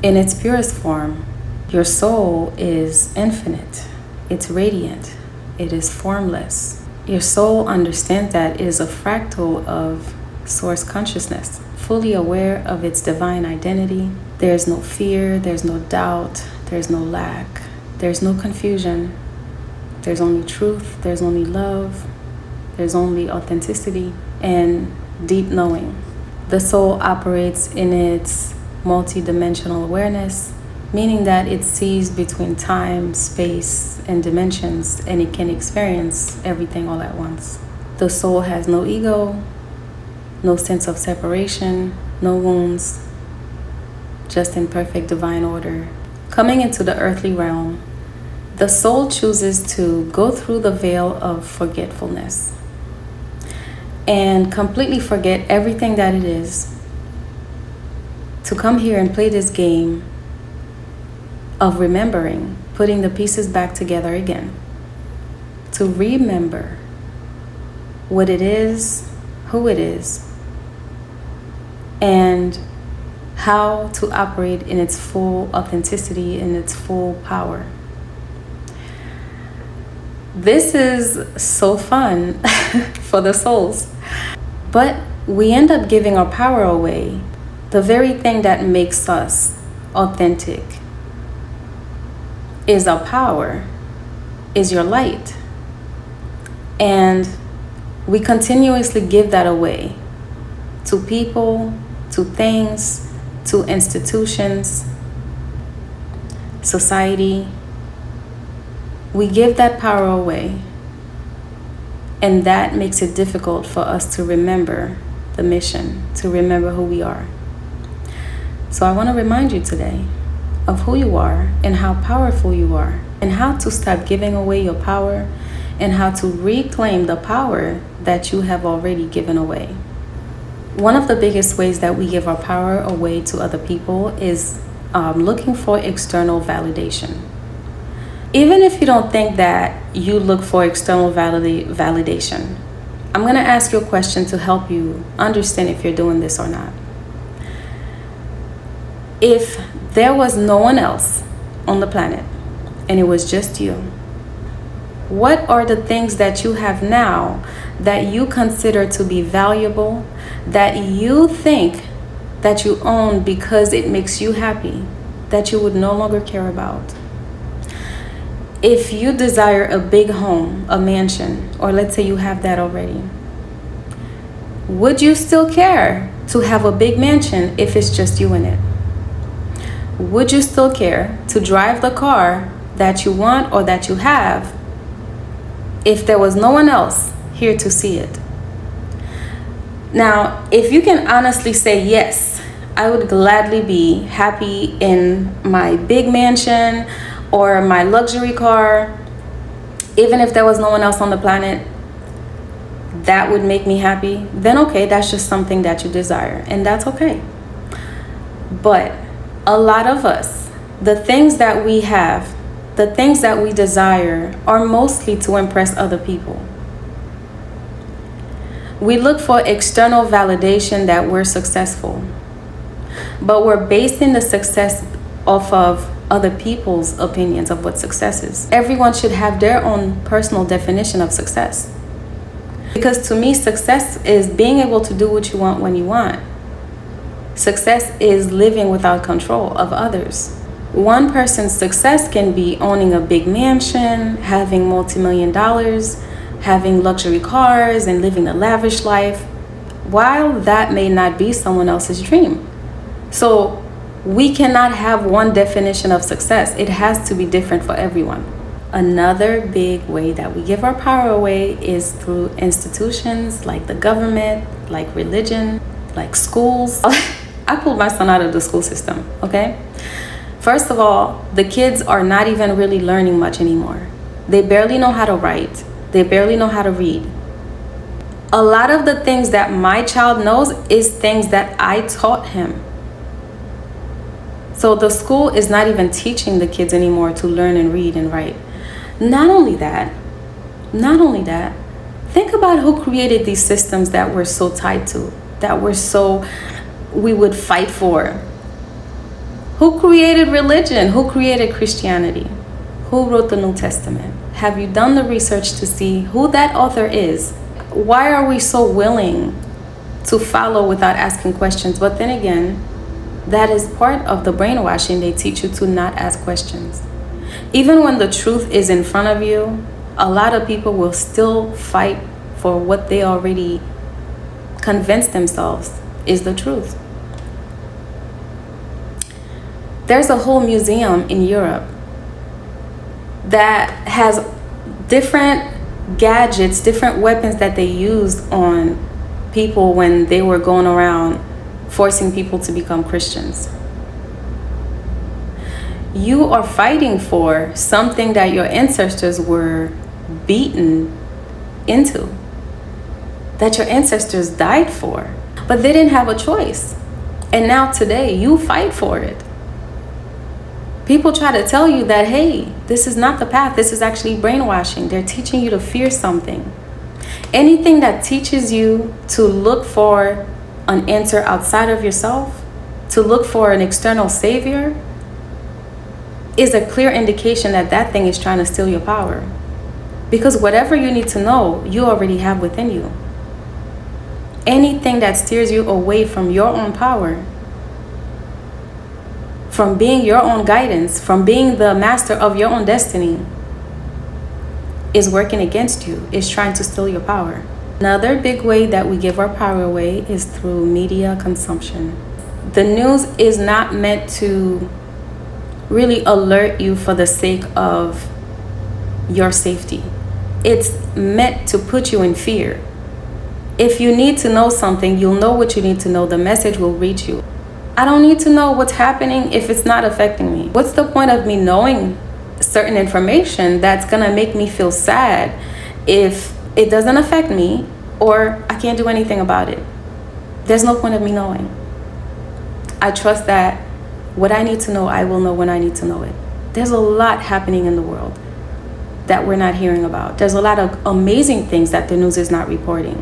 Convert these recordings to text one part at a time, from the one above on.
In its purest form, your soul is infinite. It's radiant. It is formless. Your soul understands that it is a fractal of source consciousness, fully aware of its divine identity. There is no fear, there's no doubt, there's no lack, there's no confusion. There's only truth, there's only love, there's only authenticity and deep knowing. The soul operates in its multidimensional awareness, meaning that it sees between time, space, and dimensions, and it can experience everything all at once. The soul has no ego, no sense of separation, no wounds, just in perfect divine order. Coming into the earthly realm, the soul chooses to go through the veil of forgetfulness and completely forget everything that it is, to come here and play this game of remembering, putting the pieces back together again, to remember what it is, who it is, and how to operate in its full authenticity, in its full power. This is so fun for the souls, but we end up giving our power away, the very thing that makes us authentic. Is our power, is your light. And we continuously give that away to people, to things, to institutions, society. We give that power away, and that makes it difficult for us to remember the mission, to remember who we are. So I want to remind you today of who you are and how powerful you are, and how to stop giving away your power and how to reclaim the power that you have already given away. One of the biggest ways that we give our power away to other people is looking for external validation. Even if you don't think that you look for external validation, I'm going to ask you a question to help you understand if you're doing this or not. If there was no one else on the planet and it was just you, what are the things that you have now that you consider to be valuable, that you think that you own because it makes you happy, that you would no longer care about? If you desire a big home, a mansion, or let's say you have that already, would you still care to have a big mansion if it's just you in it? Would you still care to drive the car that you want or that you have if there was no one else here to see it? Now, if you can honestly say yes, I would gladly be happy in my big mansion or my luxury car, even if there was no one else on the planet, that would make me happy, then okay, that's just something that you desire, and that's okay. But a lot of us, the things that we have, the things that we desire are mostly to impress other people. We look for external validation that we're successful, but we're basing the success off of other people's opinions of what success is. Everyone should have their own personal definition of success. Because to me, success is being able to do what you want when you want. Success is living without control of others. One person's success can be owning a big mansion, having multi-million dollars, having luxury cars, and living a lavish life, while that may not be someone else's dream. So we cannot have one definition of success. It has to be different for everyone. Another big way that we give our power away is through institutions like the government, like religion, like schools. I pulled my son out of the school system, okay? First of all, the kids are not even really learning much anymore. They barely know how to write. They barely know how to read. A lot of the things that my child knows is things that I taught him. So the school is not even teaching the kids anymore to learn and read and write. Not only that, think about who created these systems that we're so tied to, that we would fight for. Who created religion? Who created Christianity? Who wrote the New Testament? Have you done the research to see who that author is? Why are we so willing to follow without asking questions? But then again, that is part of the brainwashing. They teach you to not ask questions. Even when the truth is in front of you, a lot of people will still fight for what they already convinced themselves is the truth. There's a whole museum in Europe that has different gadgets, different weapons that they used on people when they were going around forcing people to become Christians. You are fighting for something that your ancestors were beaten into, that your ancestors died for, but they didn't have a choice. And now today you fight for it. People try to tell you that, hey, this is not the path. This is actually brainwashing. They're teaching you to fear something. Anything that teaches you to look for an answer outside of yourself, to look for an external savior, is a clear indication that that thing is trying to steal your power. Because whatever you need to know, you already have within you. Anything that steers you away from your own power, from being your own guidance, from being the master of your own destiny, is working against you, is trying to steal your power. Another big way that we give our power away is through media consumption. The news is not meant to really alert you for the sake of your safety. It's meant to put you in fear. If you need to know something, you'll know what you need to know. The message will reach you. I don't need to know what's happening if it's not affecting me. What's the point of me knowing certain information that's gonna make me feel sad if it doesn't affect me or I can't do anything about it? There's no point of me knowing. I trust that what I need to know, I will know when I need to know it. There's a lot happening in the world that we're not hearing about. There's a lot of amazing things that the news is not reporting.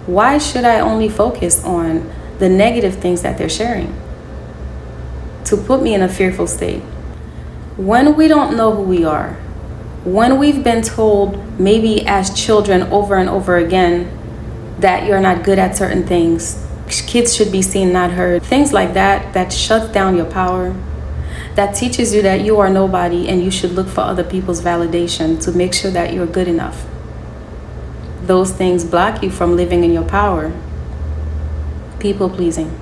Why should I only focus on the negative things that they're sharing to put me in a fearful state? When we don't know who we are, when we've been told maybe as children over and over again that you're not good at certain things, kids should be seen, not heard, things like that, that shuts down your power, that teaches you that you are nobody and you should look for other people's validation to make sure that you're good enough. Those things block you from living in your power. People pleasing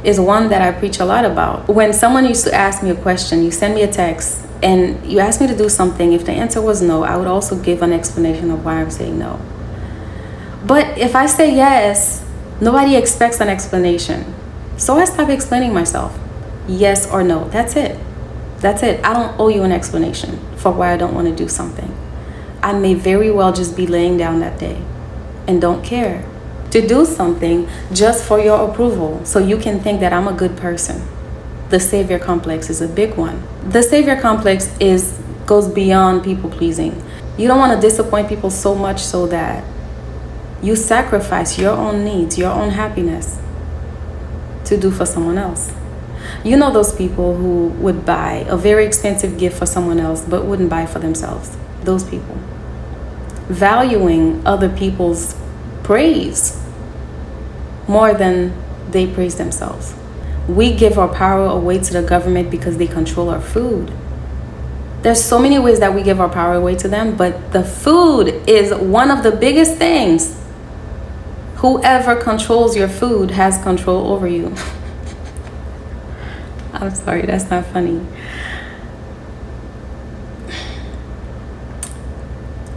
is one that I preach a lot about. When someone used to ask me a question, you send me a text and you ask me to do something, if the answer was no, I would also give an explanation of why I'm saying no. But if I say yes, nobody expects an explanation. So I stop explaining myself. Yes or no, that's it. That's it. I don't owe you an explanation for why I don't want to do something. I may very well just be laying down that day and don't care to do something just for your approval, so you can think that I'm a good person. The savior complex is a big one. The savior complex goes beyond people pleasing. You don't want to disappoint people so much so that you sacrifice your own needs, your own happiness to do for someone else. You know those people who would buy a very expensive gift for someone else but wouldn't buy for themselves. Those people. Valuing other people's praise more than they praise themselves. We give our power away to the government because they control our food. There's so many ways that we give our power away to them, but the food is one of the biggest things. Whoever controls your food has control over you. I'm sorry, that's not funny.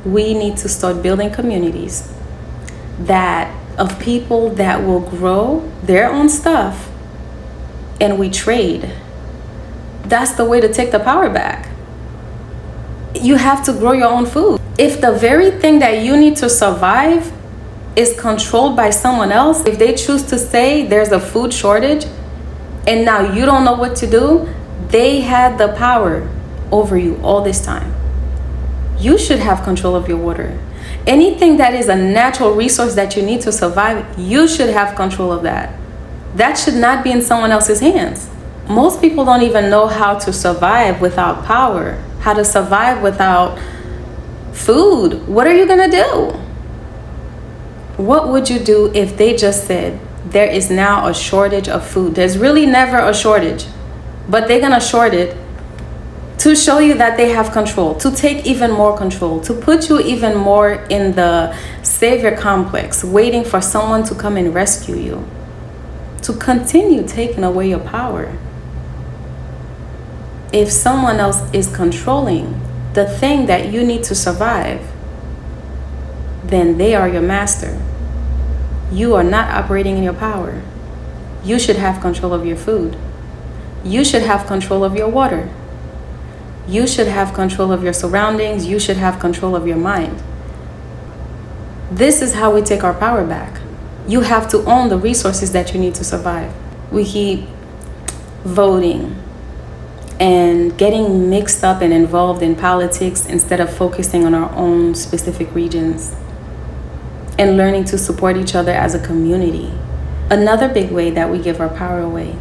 We need to start building communities of people that will grow their own stuff and we trade. That's the way to take the power back. You have to grow your own food. If the very thing that you need to survive is controlled by someone else, if they choose to say there's a food shortage and now you don't know what to do, they had the power over you all this time. You should have control of your water. Anything that is a natural resource that you need to survive, you should have control of that. That should not be in someone else's hands. Most people don't even know how to survive without power, how to survive without food. What are you gonna do? What would you do if they just said, there is now a shortage of food? There's really never a shortage, but they're gonna short it to show you that they have control, to take even more control, to put you even more in the savior complex, waiting for someone to come and rescue you, to continue taking away your power. If someone else is controlling the thing that you need to survive, then they are your master. You are not operating in your power. You should have control of your food. You should have control of your water. You should have control of your surroundings. You should have control of your mind. This is how we take our power back. You have to own the resources that you need to survive. We keep voting and getting mixed up and involved in politics instead of focusing on our own specific regions and learning to support each other as a community. Another big way that we give our power away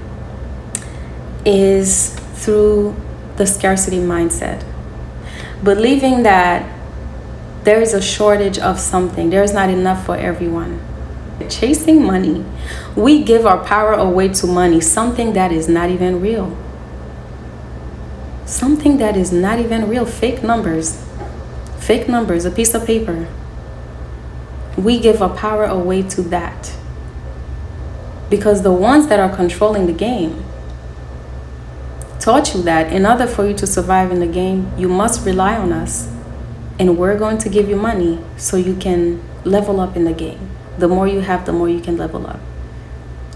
is through the scarcity mindset. Believing that there is a shortage of something, there is not enough for everyone. Chasing money. We give our power away to money, something that is not even real. Something that is not even real. Fake numbers, a piece of paper. We give our power away to that. Because the ones that are controlling the game taught you that in order for you to survive in the game, you must rely on us. And we're going to give you money so you can level up in the game. The more you have, the more you can level up.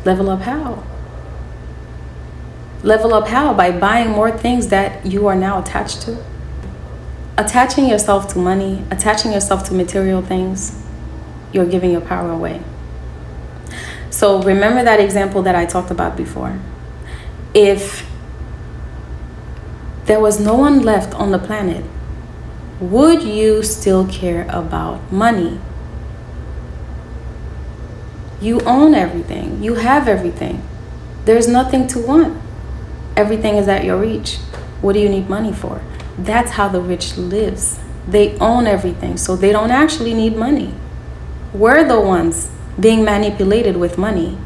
Level up how? Level up how? By buying more things that you are now attached to. Attaching yourself to money, attaching yourself to material things, you're giving your power away. So remember that example that I talked about before. If there was no one left on the planet, would you still care about money? You own everything. You have everything. There's nothing to want. Everything is at your reach. What do you need money for? That's how the rich lives. They own everything, so they don't actually need money. We're the ones being manipulated with money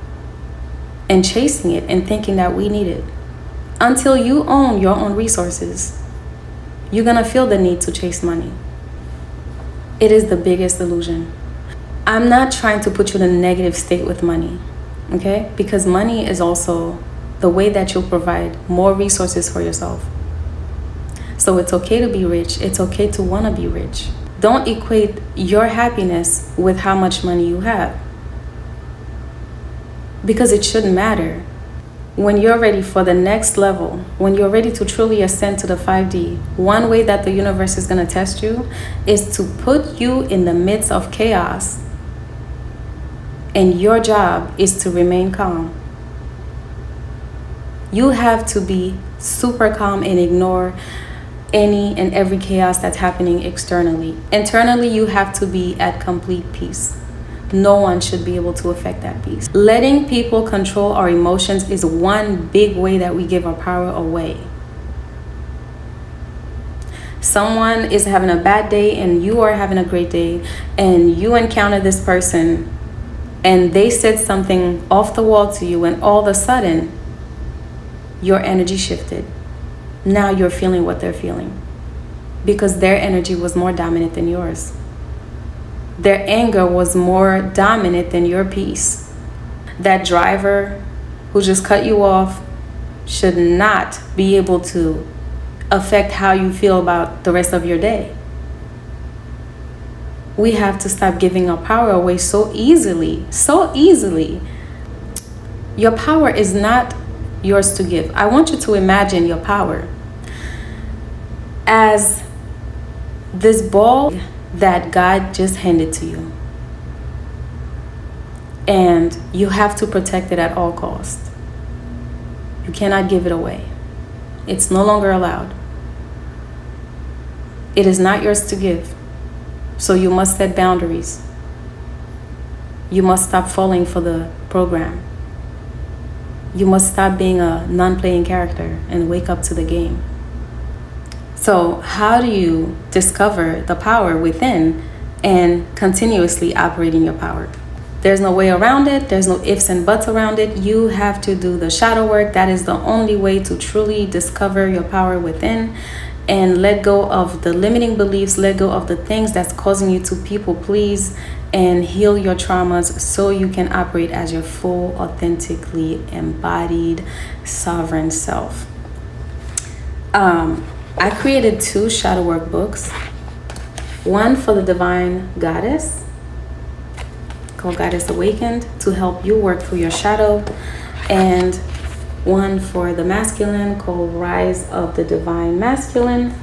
and chasing it and thinking that we need it. Until you own your own resources, you're gonna feel the need to chase money. It is the biggest illusion. I'm not trying to put you in a negative state with money, okay? Because money is also the way that you'll provide more resources for yourself. So it's okay to be rich. It's okay to want to be rich. Don't equate your happiness with how much money you have, because it shouldn't matter. When you're ready for the next level, when you're ready to truly ascend to the 5D, one way that the universe is going to test you is to put you in the midst of chaos. And your job is to remain calm. You have to be super calm and ignore any and every chaos that's happening externally. Internally, you have to be at complete peace. No one should be able to affect that peace. Letting people control our emotions is one big way that we give our power away. Someone is having a bad day and you are having a great day, and you encounter this person and they said something off the wall to you, and all of a sudden your energy shifted. Now you're feeling what they're feeling because their energy was more dominant than yours. Their anger was more dominant than your peace. That driver who just cut you off should not be able to affect how you feel about the rest of your day. We have to stop giving our power away so easily, so easily. Your power is not yours to give. I want you to imagine your power as this ball that God just handed to you. And you have to protect it at all costs. You cannot give it away. It's no longer allowed. It is not yours to give. So you must set boundaries. You must stop falling for the program. You must stop being a non-playing character and wake up to the game. So how do you discover the power within and continuously operating your power? There's no way around it. There's no ifs and buts around it. You have to do the shadow work. That is the only way to truly discover your power within and let go of the limiting beliefs, let go of the things that's causing you to people please, and heal your traumas so you can operate as your full, authentically embodied, sovereign self. I created 2 shadow work books. One for the divine goddess, called Goddess Awakened, to help you work through your shadow, and one for the masculine called Rise of the Divine Masculine.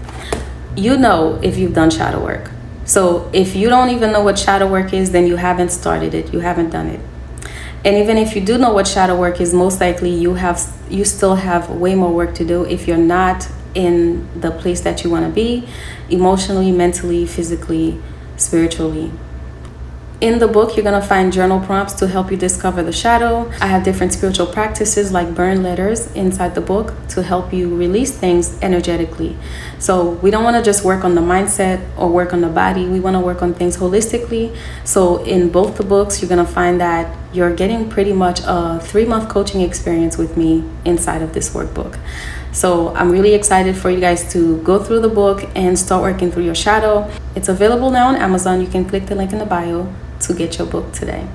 You know if you've done shadow work. So if you don't even know what shadow work is, then you haven't started it, you haven't done it. And even if you do know what shadow work is, most likely you still have way more work to do if you're not in the place that you want to be, emotionally, mentally, physically, spiritually. In the book, you're going to find journal prompts to help you discover the shadow. I have different spiritual practices like burn letters inside the book to help you release things energetically. So we don't want to just work on the mindset or work on the body. We want to work on things holistically. So in both the books, you're going to find that you're getting pretty much a 3-month coaching experience with me inside of this workbook. So I'm really excited for you guys to go through the book and start working through your shadow. It's available now on Amazon. You can click the link in the bio to get your book today.